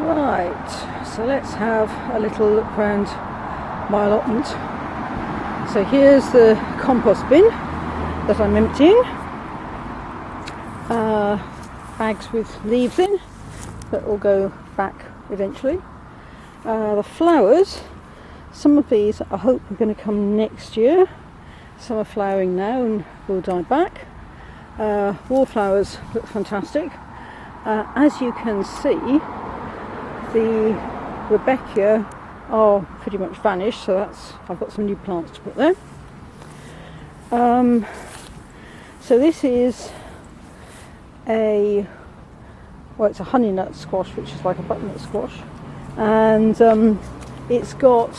Right, so let's have a little look around my allotment. So here's the compost bin that I'm emptying. Bags with leaves in that will go back eventually. The flowers, some of these I hope are going to come next year. Some are flowering now and will die back. Wallflowers look fantastic. As you can see, the Rebecca are pretty much vanished, so I've got some new plants to put there. So this is it's a honey nut squash, which is like a butternut squash, and it's got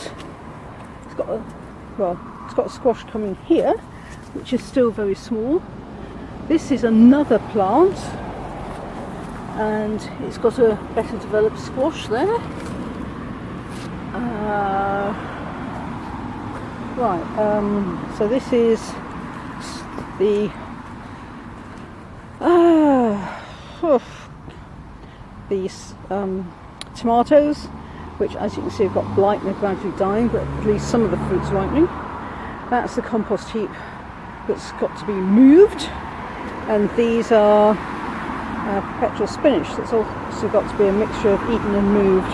a squash coming here, which is still very small. This is another plant, and it's got a better developed squash there. So this is the tomatoes, which, as you can see, have got blight and are gradually dying, but at least some of the fruit's ripening. That's the compost heap that's got to be moved, and these are perpetual spinach that's also got to be a mixture of eaten and moved.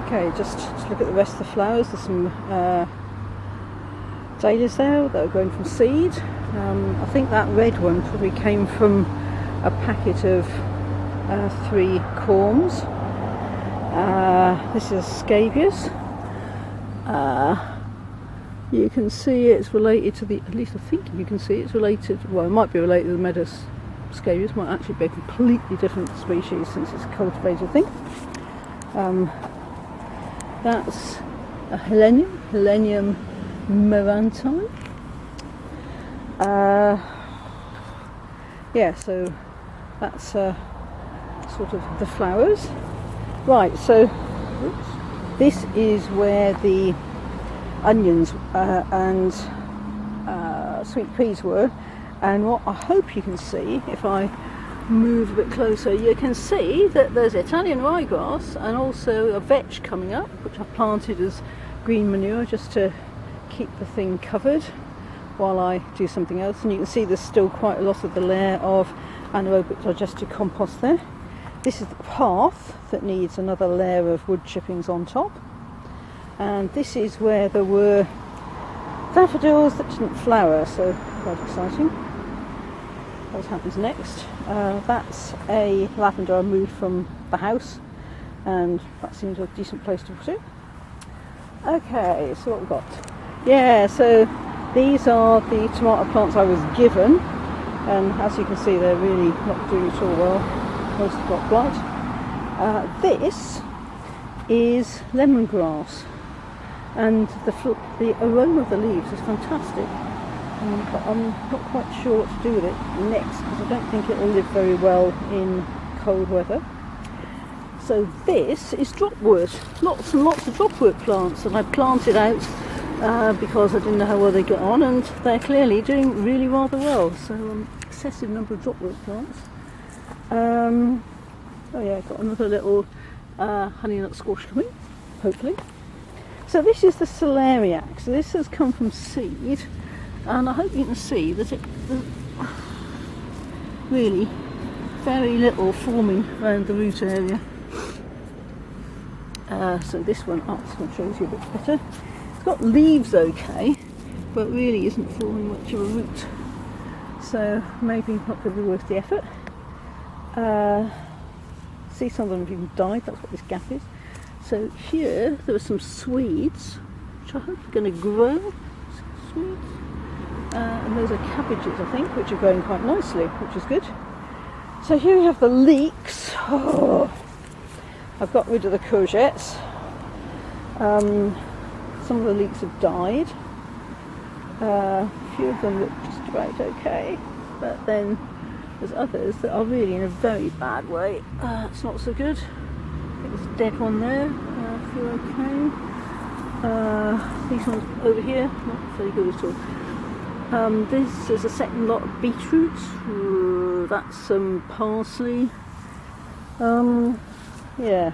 Okay, just look at the rest of the flowers. There's some dahlias there that are grown from seed. I think that red one probably came from a packet of 3 corms. This is scabious. You can see it's related to at least I think you can see it's related, well, it might be related to the meadow scabious, might actually be a completely different species since it's a cultivated thing. That's a Helenium marantine. So that's sort of the flowers. Right, so this is where the onions and sweet peas were, and what I hope you can see, if I move a bit closer, you can see that there's Italian ryegrass and also a vetch coming up, which I've planted as green manure just to keep the thing covered while I do something else. And you can see there's still quite a lot of the layer of anaerobic digested compost there. This is the path that needs another layer of wood chippings on top, and this is where there were daffodils that didn't flower, so quite exciting. What happens next? That's a lavender I moved from the house, and that seems a decent place to put it. Okay, so what we've got? Yeah, so these are the tomato plants I was given, and as you can see, they're really not doing at all well. Most have got blight. This is lemongrass, and the aroma of the leaves is fantastic. But I'm not quite sure what to do with it next, because I don't think it will live very well in cold weather. So this is dropwood, lots and lots of dropwood plants that I planted out because I didn't know how well they got on, and they're clearly doing really rather well. So excessive number of dropwood plants. Got another little honey nut squash coming, hopefully. So this is the celeriac. So this has come from seed, and I hope you can see that there's really very little forming around the root area. So this one, this one shows you a bit better. It's got leaves okay, but really isn't forming much of a root. So maybe not going to be worth the effort. See, some of them have even died, that's what this gap is. So here there are some Swedes, which I hope are going to grow. Swedes. And those are cabbages, I think, which are growing quite nicely, which is good. So here we have the leeks. I've got rid of the courgettes. Some of the leeks have died. A few of them look just about okay, but then there's others that are really in a very bad way. It's not so good. I think there's a dead one there. I feel okay. These ones over here, not very good at all. This is a second lot of beetroot. That's some parsley. yeah.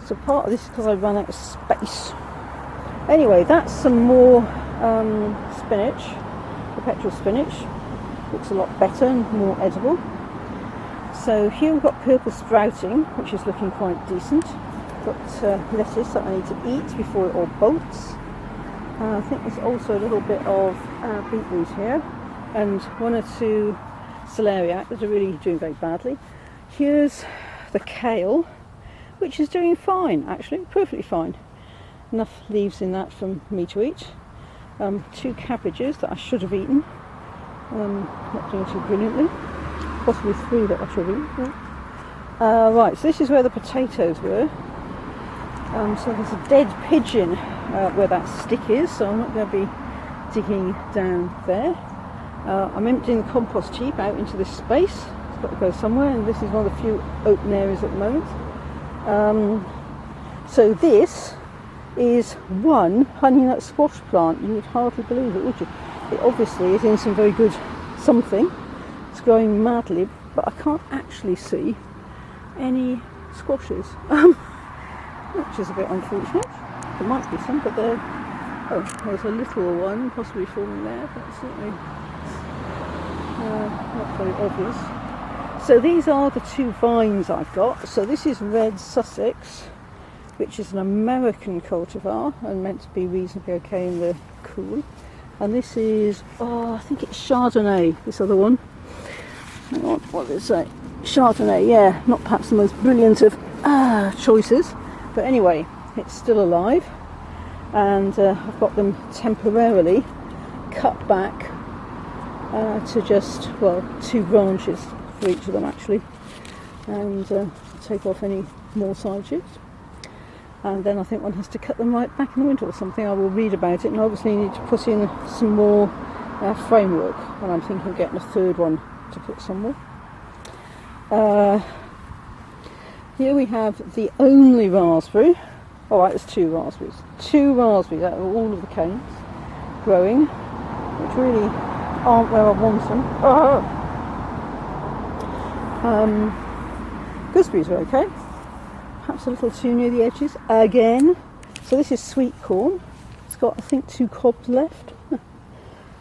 So part of this is because I ran out of space. Anyway, that's some more spinach, perpetual spinach. Looks a lot better and more edible. So here we've got purple sprouting, which is looking quite decent. Got lettuce that I need to eat before it all bolts. I think there's also a little bit of beetroot here, and 1 or 2 celeriac that are really doing very badly. Here's the kale, which is doing fine, actually, perfectly fine. Enough leaves in that for me to eat. 2 cabbages that I should have eaten, not doing too brilliantly. Possibly 3 that I should have eaten. Right, so this is where the potatoes were. So there's a dead pigeon where that stick is, so I'm not going to be digging down there. I'm emptying the compost heap out into this space. It's got to go somewhere, and this is one of the few open areas at the moment. So this is one honey nut squash plant. You would hardly believe it, would you? It obviously is in some very good something. It's growing madly, but I can't actually see any squashes, which is a bit unfortunate. There might be some, but there's a little one possibly falling there, but certainly not very obvious. So these are the 2 vines I've got. So this is Red Sussex, which is an American cultivar and meant to be reasonably okay in the cool. And this is, I think it's Chardonnay, this other one. Hang on, what did it say? Chardonnay, yeah, not perhaps the most brilliant of choices, but anyway, it's still alive, and I've got them temporarily cut back to just, 2 branches for each of them actually, and take off any more side shoots. And then I think one has to cut them right back in the winter or something. I will read about it, and obviously need to put in some more framework, and I'm thinking of getting a 3rd one to put somewhere. Here we have the only raspberry. Alright, there's 2 raspberries. 2 raspberries out of all of the canes growing, which really aren't where I want them. Gooseberries are okay. Perhaps a little too near the edges again. So this is sweet corn. It's got, I think, 2 cobs left.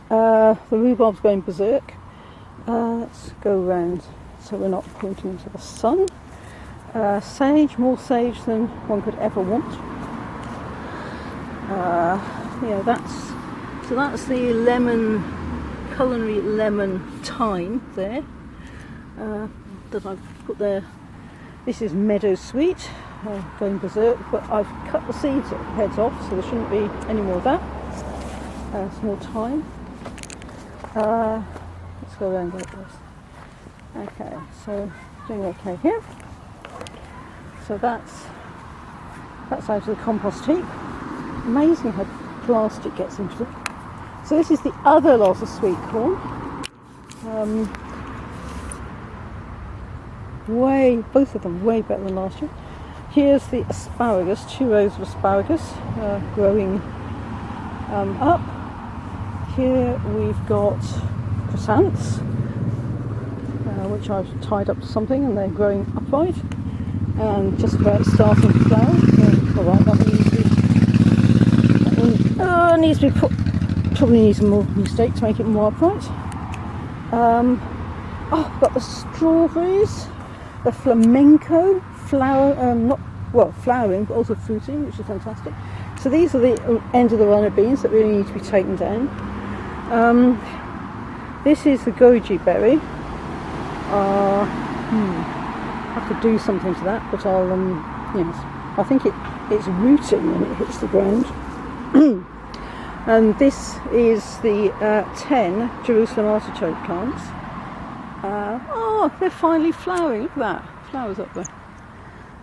The rhubarb's going berserk. Let's go round so we're not pointing into the sun. Sage, more sage than one could ever want. Yeah, that's the lemon, culinary lemon thyme there that I've put there. This is meadow sweet, going berserk, but I've cut the seeds heads off, so there shouldn't be any more of that. Some more thyme. Let's go around like this. Okay, so doing okay here. So that's out of the compost heap. Amazing how plastic gets into it. So this is the other lot of sweet corn. Both of them way better than last year. Here's the asparagus, 2 rows of asparagus growing up. Here we've got croissants, which I've tied up to something, and they're growing upright and just about starting to flower. Alright, that needs to be put, probably needs some more mistake to make it more upright. I've got the strawberries, the flamenco flowering, but also fruiting, which is fantastic. So these are the end of the runner beans that really need to be taken down. This is the goji berry. I have to do something to that, but I'll yes, I think it's rooting when it hits the ground. And this is the 10 Jerusalem artichoke plants. They're finally flowering. Look at that, flowers up there.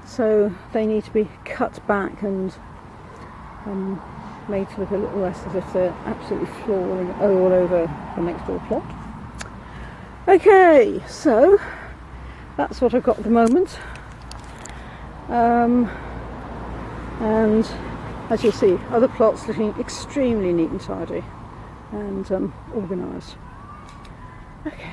So they need to be cut back and made to look a little less as if they're absolutely falling all over the next door plot. Okay, so that's what I've got at the moment. And as you'll see, other plots looking extremely neat and tidy and organised. Okay.